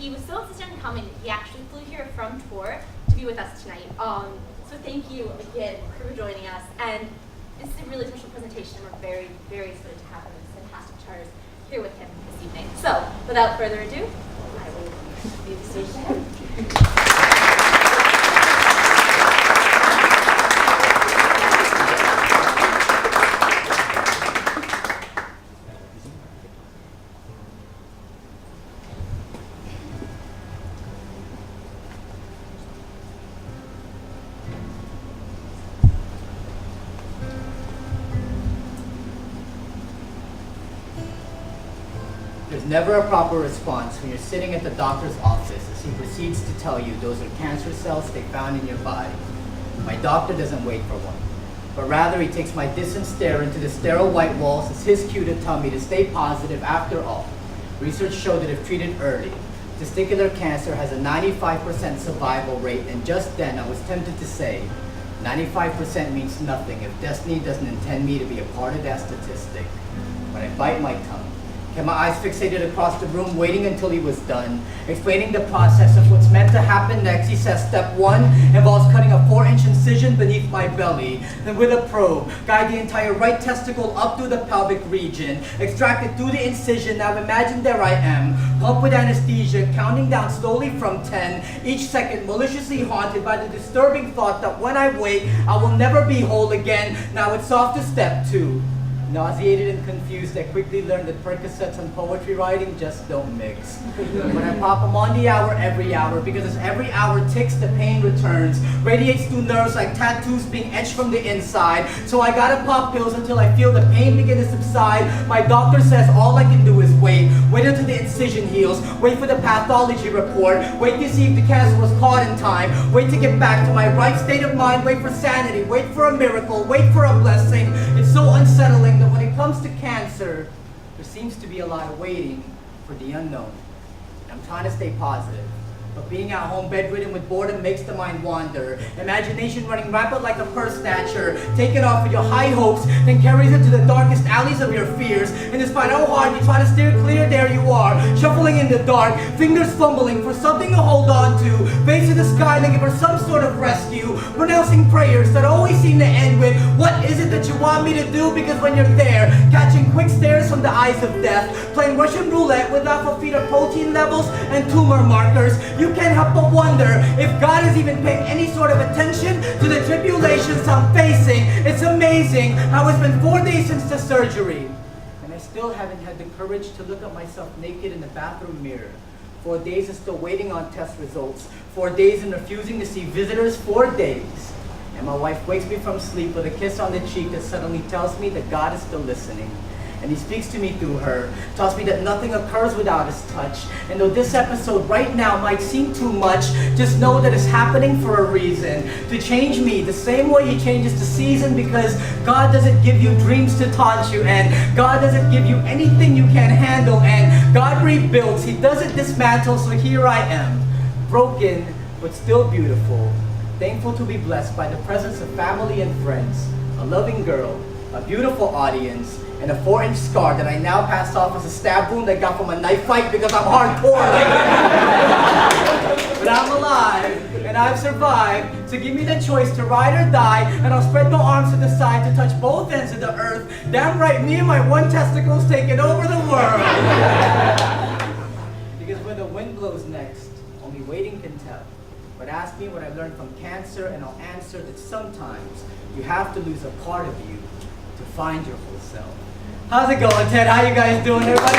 he was so insistent on coming, he actually flew here from tour to be with us tonight. So thank you again for joining us. And this is a really special presentation. We're very, very excited to have him, this fantastic charters here with him this evening. So without further ado, I will leave the stage to him. There's never a proper response when you're sitting at the doctor's office as he proceeds to tell you those are cancer cells they found in your body. My doctor doesn't wait for one, but rather he takes my distant stare into the sterile white walls as his cue to tell me to stay positive. After all, research showed that if treated early, testicular cancer has a 95% survival rate, and just then I was tempted to say, 95% means nothing if destiny doesn't intend me to be a part of that statistic. But I bite my tongue. Kept my eyes fixated across the room, waiting until he was done. Explaining the process of what's meant to happen next, he says step 1 involves cutting a 4-inch incision beneath my belly. Then with a probe, guide the entire right testicle up through the pelvic region. Extract it through the incision. Now imagine there I am, pumped with anesthesia, counting down slowly from 10, each second maliciously haunted by the disturbing thought that when I wake, I will never be whole again. Now it's off to step 2. Nauseated and confused, I quickly learned that Percocets and poetry writing just don't mix. When I pop them on the hour, every hour, because as every hour ticks, the pain returns, radiates through nerves like tattoos being etched from the inside. So I gotta pop pills until I feel the pain begin to subside. My doctor says all I can do is wait until the incision heals, wait for the pathology report, wait to see if the cancer was caught in time, wait to get back to my right state of mind, wait for sanity, wait for a miracle, wait for a blessing. It's so unsettling that when it comes to cancer, there seems to be a lot of waiting for the unknown. I'm trying to stay positive, but being at home bedridden with boredom makes the mind wander. Imagination running rampant like a purse snatcher, taking off with your high hopes, then carries it to the darkest alleys of your fears. And despite how hard you try to steer clear, there you are, shuffling in the dark, fingers fumbling for something to hold on to, facing the sky looking for some sort of rescue, pronouncing prayers that always seem to end with, what is it that you want me to do? Because when you're there, catching quick stares from the eyes of death, playing Russian roulette with alpha-feta protein levels and tumor markers, you can't help but wonder if God is even paying any sort of attention to the tribulations I'm facing. It's amazing how it's been 4 days since the surgery, and I still haven't had the courage to look at myself naked in the bathroom mirror. 4 days of still waiting on test results. 4 days and refusing to see visitors. 4 days. And my wife wakes me from sleep with a kiss on the cheek that suddenly tells me that God is still listening. And he speaks to me through her, tells me that nothing occurs without his touch. And though this episode right now might seem too much, just know that it's happening for a reason. To change me the same way he changes the season, because God doesn't give you dreams to taunt you, and God doesn't give you anything you can't handle, and God rebuilds, he doesn't dismantle. So here I am, broken but still beautiful, thankful to be blessed by the presence of family and friends, a loving girl, a beautiful audience, and a 4-inch scar that I now pass off as a stab wound I got from a knife fight because I'm hardcore like that. But I'm alive, and I've survived, so give me the choice to ride or die, and I'll spread my arms to the side to touch both ends of the earth. Damn right, me and my one testicle's taking over the world. Because when the wind blows next, only waiting can tell. But ask me what I learned from cancer, and I'll answer that sometimes you have to lose a part of you to find your whole self. How's it going, Ted? How you guys doing, everybody?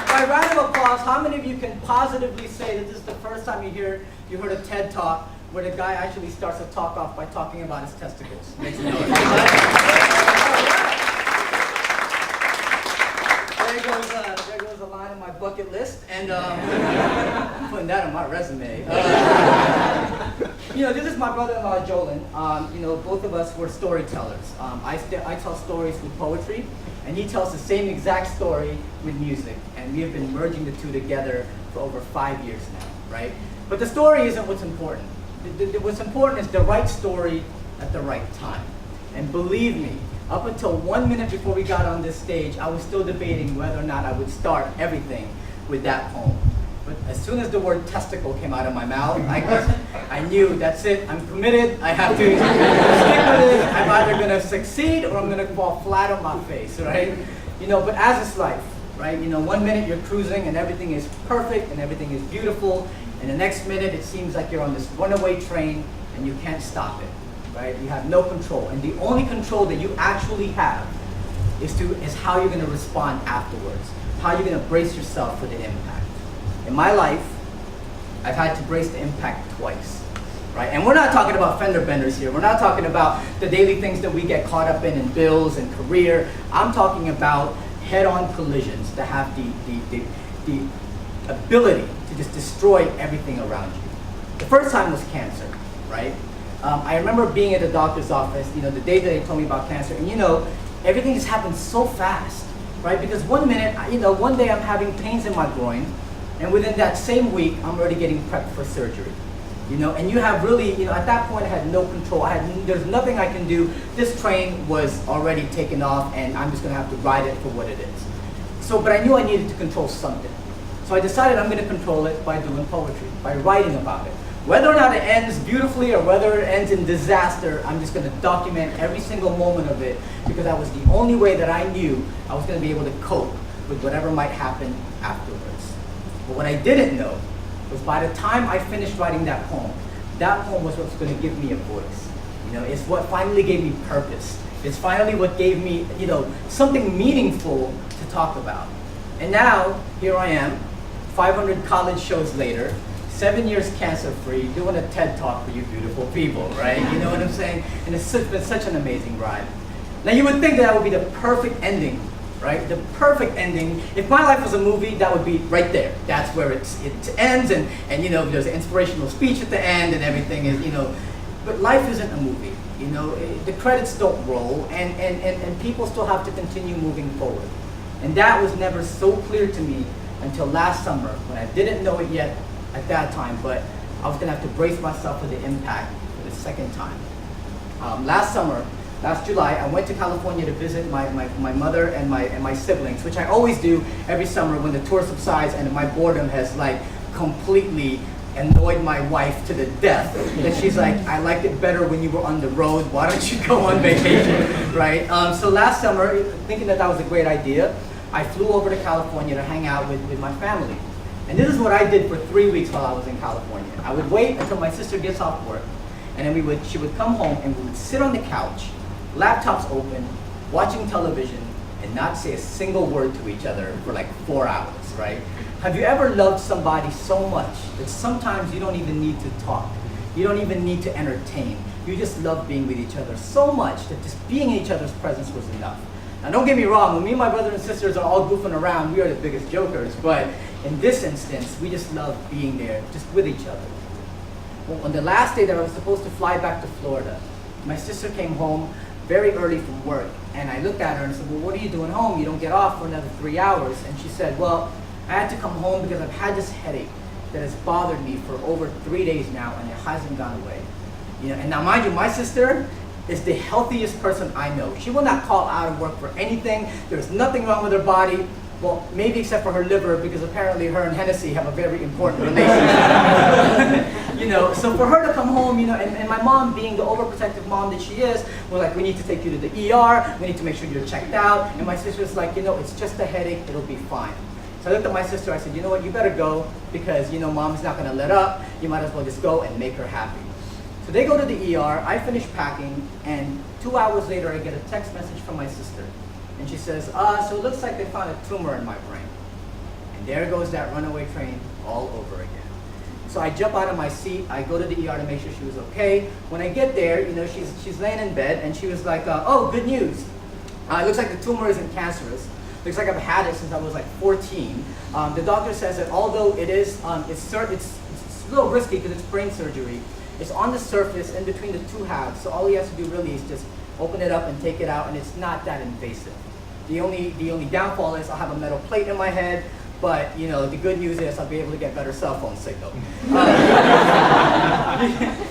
By round of applause, how many of you can positively say that this is the first time you heard a TED Talk where the guy actually starts to talk off by talking about his testicles? Makes me There goes a line on my bucket list, and I'm putting that on my resume. This is my brother-in-law, Jolin. Both of us were storytellers. I tell stories with poetry, and he tells the same exact story with music. And we have been merging the two together for over 5 years now, right? But the story isn't what's important. What's important is the right story at the right time. And believe me, up until 1 minute before we got on this stage, I was still debating whether or not I would start everything with that poem. But as soon as the word testicle came out of my mouth, I knew that's it, I'm committed, I have to stick with it. I'm either gonna succeed or I'm gonna fall flat on my face, right? But as is life, right? 1 minute you're cruising and everything is perfect and everything is beautiful, and the next minute it seems like you're on this runaway train and you can't stop it, right? You have no control, and the only control that you actually have is how you're gonna respond afterwards, how you're gonna brace yourself for the impact. In my life, I've had to brace the impact twice, right? And we're not talking about fender benders here. We're not talking about the daily things that we get caught up in bills and career. I'm talking about head-on collisions that have the ability to just destroy everything around you. The first time was cancer, right? I remember being at the doctor's office, the day that they told me about cancer, and everything just happened so fast, right? Because 1 minute, one day I'm having pains in my groin, and within that same week, I'm already getting prepped for surgery. And you have really, at that point I had no control. There's nothing I can do. This train was already taken off and I'm just gonna have to ride it for what it is. But I knew I needed to control something. So I decided I'm gonna control it by doing poetry, by writing about it. Whether or not it ends beautifully or whether it ends in disaster, I'm just gonna document every single moment of it because that was the only way that I knew I was gonna be able to cope with whatever might happen afterwards. But what I didn't know was by the time I finished writing that poem was what's going to give me a voice. It's what finally gave me purpose. It's finally what gave me, something meaningful to talk about. And now, here I am, 500 college shows later, 7 years cancer-free, doing a TED Talk for you beautiful people, right? You know what I'm saying? And it's been such an amazing ride. Now you would think that would be the perfect ending, right? The perfect ending. If my life was a movie, that would be right there. That's where it ends, and there's an inspirational speech at the end, and everything is, But life isn't a movie, The credits don't roll, and people still have to continue moving forward. And that was never so clear to me until last summer, when I didn't know it yet at that time, but I was gonna have to brace myself for the impact for the second time. Last July, I went to California to visit my mother and my siblings, which I always do every summer when the tour subsides and my boredom has completely annoyed my wife to the death. And she's like, I liked it better when you were on the road. Why don't you go on vacation, right? So last summer, thinking that was a great idea, I flew over to California to hang out with my family. And this is what I did for 3 weeks while I was in California. I would wait until my sister gets off work, and then she would come home and we would sit on the couch, laptops open, watching television, and not say a single word to each other for 4 hours, right? Have you ever loved somebody so much that sometimes you don't even need to talk? You don't even need to entertain. You just love being with each other so much that just being in each other's presence was enough. Now don't get me wrong, when me and my brothers and sisters are all goofing around, we are the biggest jokers, but in this instance, we just love being there, just with each other. Well, on the last day that I was supposed to fly back to Florida, my sister came home very early from work, and I looked at her and said, well, what are you doing home? You don't get off for another 3 hours. And she said, well, I had to come home because I've had this headache that has bothered me for over 3 days now, and it hasn't gone away. And now mind you, my sister is the healthiest person I know. She will not call out of work for anything. There's nothing wrong with her body. Well, maybe except for her liver, because apparently her and Hennessy have a very important relationship. So for her to come home, and my mom, being the overprotective mom that she is, was like, we need to take you to the ER, we need to make sure you're checked out. And my sister's like, it's just a headache, it'll be fine. So I looked at my sister, I said, you know what, you better go, because mom's not gonna let up, you might as well just go and make her happy. So they go to the ER, I finish packing, and 2 hours later I get a text message from my sister. And she says, so it looks like they found a tumor in my brain. And there goes that runaway train all over again. So I jump out of my seat, I go to the ER to make sure she was okay. When I get there, she's laying in bed, and she was like, oh, good news. It looks like the tumor isn't cancerous. Looks like I've had it since I was 14. The doctor says that although it is, it's a little risky because it's brain surgery, it's on the surface in between the two halves. So all he has to do really is just open it up and take it out, and it's not that invasive. The only downfall is I'll have a metal plate in my head, but the good news is I'll be able to get better cell phone signal.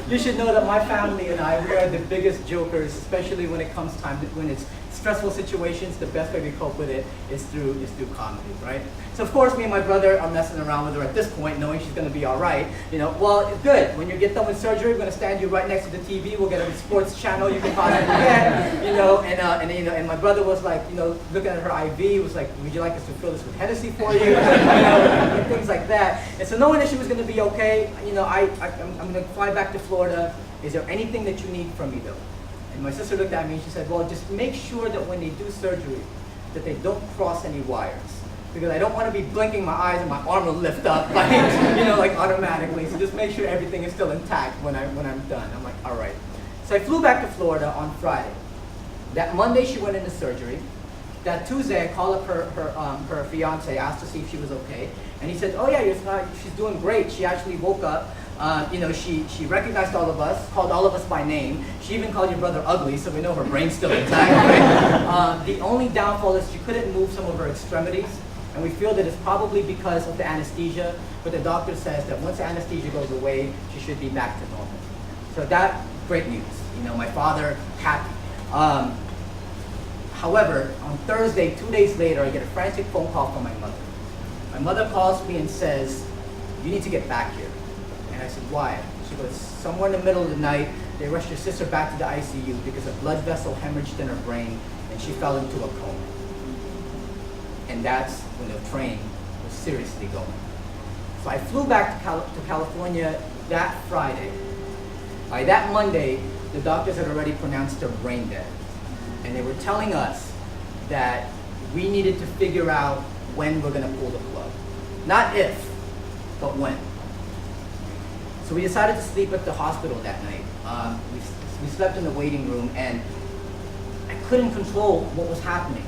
You should know that my family and I, we are the biggest jokers, especially when it comes time to, when it's stressful situations. The best way we cope with it is through comedy, right? So of course, me and my brother are messing around with her at this point, knowing she's going to be all right. You know, well, it's good. When you get done with surgery, we're going to stand you right next to the TV. We'll get every sports channel you can possibly get. You know, and my brother was like, you know, looking at her IV, was like, would you like us to fill this with Hennessy for you? You know, and things like that. And so knowing that she was going to be okay, you know, I'm going to fly back to Florida. Is there anything that you need from me though? And my sister looked at me and she said, well, just make sure that when they do surgery, that they don't cross any wires. Because I don't want to be blinking my eyes and my arm will lift up, like, you know, like automatically. So just make sure everything is still intact when I'm done. I'm like, all right. So I flew back to Florida on Friday. That Monday she went into surgery. That Tuesday I called up her fiance, asked to see if she was okay. And he said, oh yeah, she's doing great. She actually woke up. You know, she recognized all of us, called all of us by name. She even called your brother ugly, so we know her brain's still intact, right? The only downfall is she couldn't move some of her extremities, and we feel that it's probably because of the anesthesia, but the doctor says that once the anesthesia goes away, she should be back to normal. So that, great news. You know, my father, happy. However, on Thursday, 2 days later, I get a frantic phone call from my mother. My mother calls me and says, you need to get back here. And I said, why? She goes, somewhere in the middle of the night, they rushed your sister back to the ICU because a blood vessel hemorrhaged in her brain and she fell into a coma. And that's when the train was seriously going. So I flew back to California that Friday. By that Monday, the doctors had already pronounced her brain dead. And they were telling us that we needed to figure out when we're going to pull the plug. Not if, but when. So we decided to sleep at the hospital that night. We slept in the waiting room, and I couldn't control what was happening.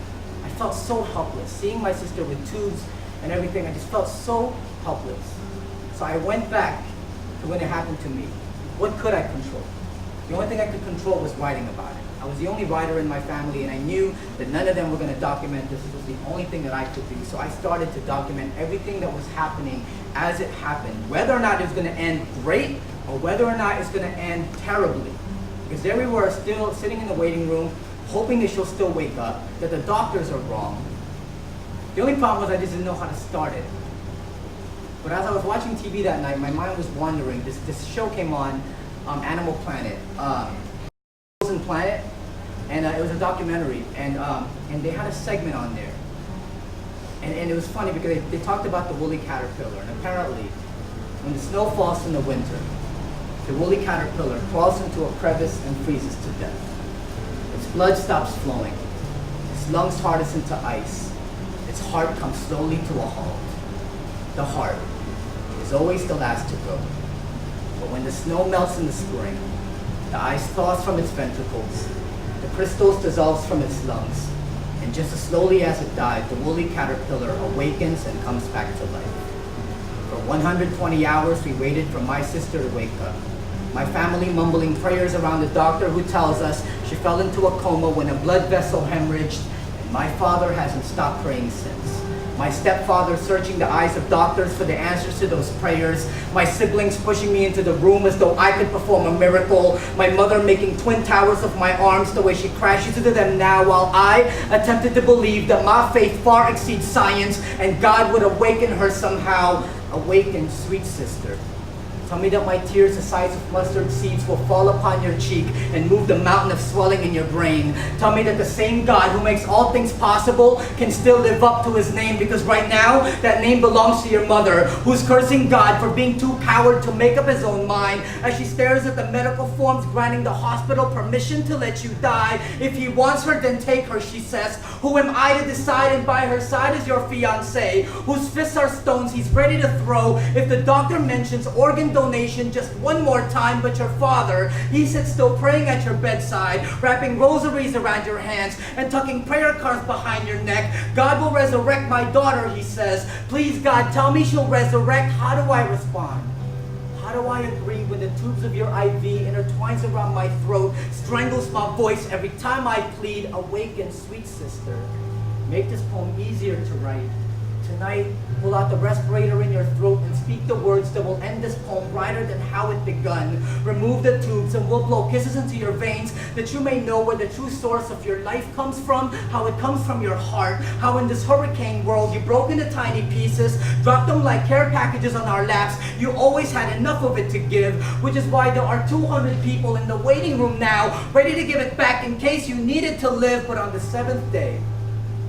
I felt so helpless. Seeing my sister with tubes and everything, I just felt so helpless. So I went back to when it happened to me. What could I control? The only thing I could control was writing about it. I was the only writer in my family, and I knew that none of them were going to document this. It was the only thing that I could do. So I started to document everything that was happening as it happened, whether or not it was going to end great or whether or not it's going to end terribly. Because there we were, still sitting in the waiting room, hoping that she'll still wake up, that the doctors are wrong. The only problem was I just didn't know how to start it. But as I was watching TV that night, my mind was wandering. This show came on, Animal Planet. Planet, and it was a documentary, and they had a segment on there, and it was funny because they talked about the woolly caterpillar, and apparently when the snow falls in the winter, the woolly caterpillar crawls into a crevice and freezes to death. Its blood stops flowing, its lungs harden into ice, its heart comes slowly to a halt. The heart is always the last to go, but when the snow melts in the spring, the ice thaws from its ventricles, the crystals dissolves from its lungs, and just as slowly as it died, the woolly caterpillar awakens and comes back to life. For 120 hours, we waited for my sister to wake up. My family mumbling prayers around the doctor who tells us she fell into a coma when a blood vessel hemorrhaged, and my father hasn't stopped praying since. My stepfather searching the eyes of doctors for the answers to those prayers. My siblings pushing me into the room as though I could perform a miracle. My mother making twin towers of my arms the way she crashes into them now, while I attempted to believe that my faith far exceeds science and God would awaken her somehow. Awaken, sweet sister. Tell me that my tears the size of mustard seeds will fall upon your cheek and move the mountain of swelling in your brain. Tell me that the same God who makes all things possible can still live up to his name, because right now that name belongs to your mother, who's cursing God for being too coward to make up his own mind as she stares at the medical forms granting the hospital permission to let you die. If he wants her, then take her, she says. Who am I to decide? And by her side is your fiancé, whose fists are stones he's ready to throw if the doctor mentions organ donation just one more time. But your father, he sits still praying at your bedside, wrapping rosaries around your hands and tucking prayer cards behind your neck. God will resurrect my daughter, he says. Please, God, tell me she'll resurrect. How do I respond? How do I agree when the tubes of your IV intertwines around my throat, strangles my voice every time I plead? Awaken, sweet sister. Make this poem easier to write, Tonight, pull out the respirator in your throat and speak the words that will end this poem brighter than how it begun. Remove the tubes and we'll blow kisses into your veins that you may know where the true source of your life comes from, how it comes from your heart, how in this hurricane world you broke into tiny pieces, dropped them like care packages on our laps. You always had enough of it to give, which is why there are 200 people in the waiting room now, ready to give it back in case you needed to live. But on the 7th day,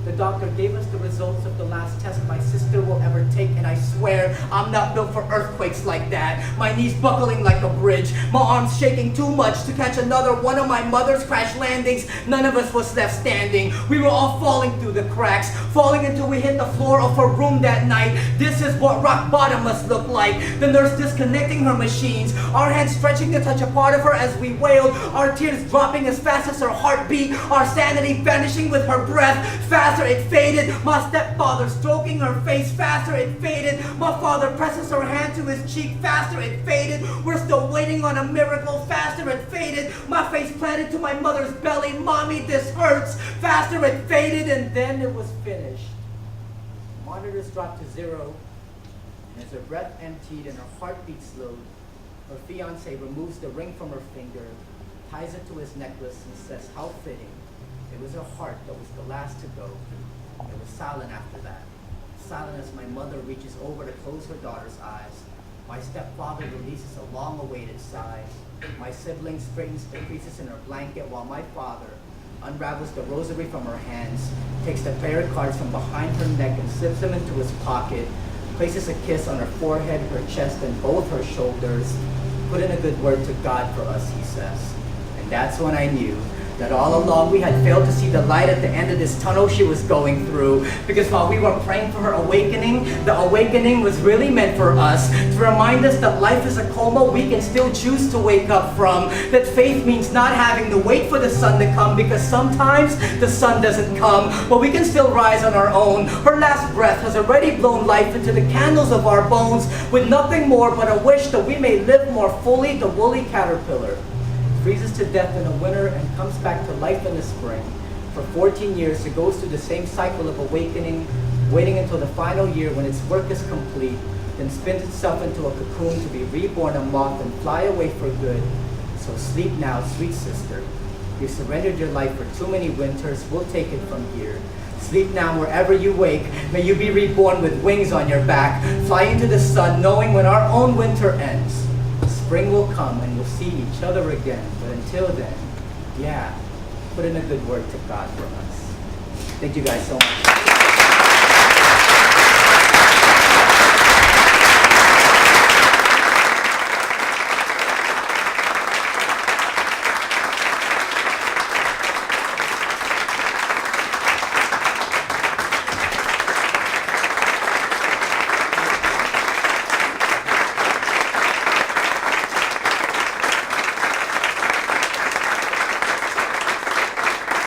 the doctor gave us the results of the last test my sister will ever take, and I swear I'm not built for earthquakes like that. My knees buckling like a bridge, my arms shaking too much to catch another one of my mother's crash landings. None of us was left standing. We were all falling through the cracks, falling until we hit the floor of her room that night. This is what rock bottom must look like. The nurse disconnecting her machines, our hands stretching to touch a part of her as we wailed, our tears dropping as fast as her heartbeat, our sanity vanishing with her breath. Faster it faded, my stepfather stroking her face. Faster it faded, my father presses her hand to his cheek. Faster it faded, we're still waiting on a miracle. Faster it faded, my face planted to my mother's belly. Mommy, this hurts. Faster it faded, and then it was finished. Monitors dropped to 0, and as her breath emptied and her heartbeat slowed, her fiancé removes the ring from her finger, ties it to his necklace, and says, how fitting. It was her heart that was the last to go. It was silent after that. Silent as my mother reaches over to close her daughter's eyes. My stepfather releases a long-awaited sigh. My sibling straightens the creases in her blanket while my father unravels the rosary from her hands, takes the prayer cards from behind her neck and slips them into his pocket, places a kiss on her forehead, her chest, and both her shoulders. Put in a good word to God for us, he says. And that's when I knew that all along we had failed to see the light at the end of this tunnel she was going through. Because while we were praying for her awakening, the awakening was really meant for us, to remind us that life is a coma we can still choose to wake up from. That faith means not having to wait for the sun to come, because sometimes the sun doesn't come, but we can still rise on our own. Her last breath has already blown life into the candles of our bones, with nothing more but a wish that we may live more fully. The woolly caterpillar freezes to death in the winter and comes back to life in the spring. For 14 years, it goes through the same cycle of awakening, waiting until the final year when its work is complete, then spins itself into a cocoon to be reborn a moth and fly away for good. So sleep now, sweet sister. You surrendered your life for too many winters. We'll take it from here. Sleep now wherever you wake. May you be reborn with wings on your back, fly into the sun, knowing when our own winter ends, spring will come and we'll see each other again. But until then, yeah, put in a good word to God for us. Thank you guys so much.